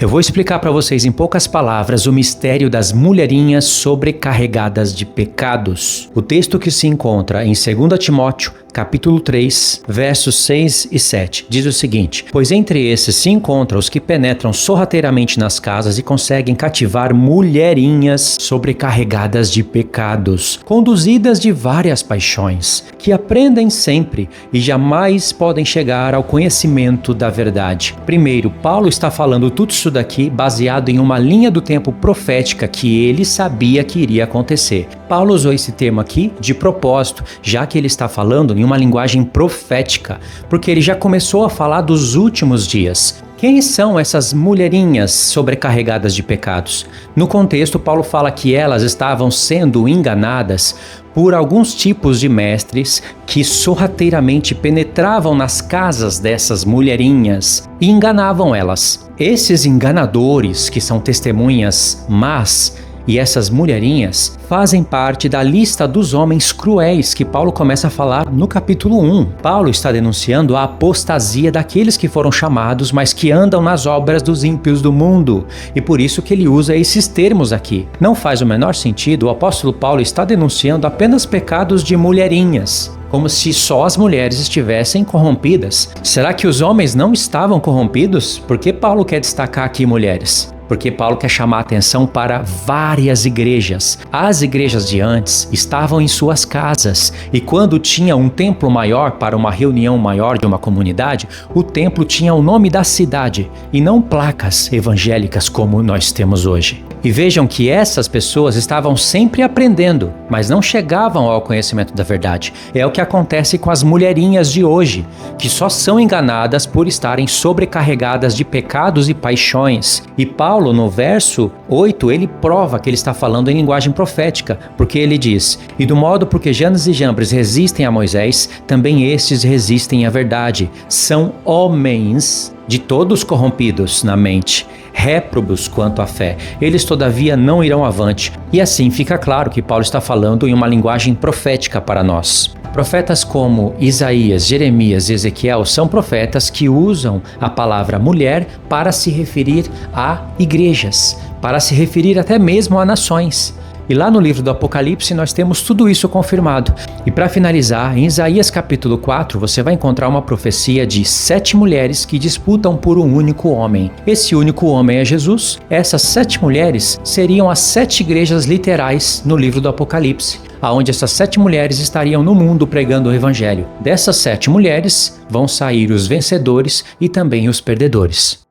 Eu vou explicar para vocês em poucas palavras o mistério das mulherinhas sobrecarregadas de pecados. O texto que se encontra em 2 Timóteo, capítulo 3, versos 6 e 7, diz o seguinte: pois entre esses se encontram os que penetram sorrateiramente nas casas e conseguem cativar mulherinhas sobrecarregadas de pecados, conduzidas de várias paixões, que aprendem sempre e jamais podem chegar ao conhecimento da verdade. Primeiro, Paulo está falando tudo isso daqui baseado em uma linha do tempo profética que ele sabia que iria acontecer. Paulo usou esse termo aqui de propósito, já que ele está falando em uma linguagem profética, porque ele já começou a falar dos últimos dias. Quem são essas mulherinhas sobrecarregadas de pecados? No contexto, Paulo fala que elas estavam sendo enganadas por alguns tipos de mestres que sorrateiramente penetravam nas casas dessas mulherinhas e enganavam elas. Esses enganadores, que são testemunhas más, e essas mulherinhas fazem parte da lista dos homens cruéis que Paulo começa a falar no capítulo 1. Paulo está denunciando a apostasia daqueles que foram chamados, mas que andam nas obras dos ímpios do mundo. E por isso que ele usa esses termos aqui. Não faz o menor sentido o apóstolo Paulo está denunciando apenas pecados de mulherinhas, como se só as mulheres estivessem corrompidas. Será que os homens não estavam corrompidos? Por que Paulo quer destacar aqui mulheres? Porque Paulo quer chamar a atenção para várias igrejas. As igrejas de antes estavam em suas casas, e quando tinha um templo maior para uma reunião maior de uma comunidade, o templo tinha o nome da cidade e não placas evangélicas como nós temos hoje. E vejam que essas pessoas estavam sempre aprendendo, mas não chegavam ao conhecimento da verdade. É o que acontece com as mulherinhas de hoje, que só são enganadas por estarem sobrecarregadas de pecados e paixões. E Paulo, no verso 8, ele prova que ele está falando em linguagem profética, porque ele diz: e do modo porque Janes e Jambres resistem a Moisés, também estes resistem à verdade. São homens de todos corrompidos na mente, réprobos quanto à fé. Eles todavia não irão avante. E assim fica claro que Paulo está falando em uma linguagem profética para nós. Profetas como Isaías, Jeremias e Ezequiel são profetas que usam a palavra mulher para se referir a igrejas, para se referir até mesmo a nações. E lá no livro do Apocalipse nós temos tudo isso confirmado. E para finalizar, em Isaías capítulo 4, você vai encontrar uma profecia de 7 mulheres que disputam por um único homem. Esse único homem é Jesus. Essas 7 mulheres seriam as 7 igrejas literais no livro do Apocalipse, aonde essas 7 mulheres estariam no mundo pregando o evangelho. Dessas 7 mulheres vão sair os vencedores e também os perdedores.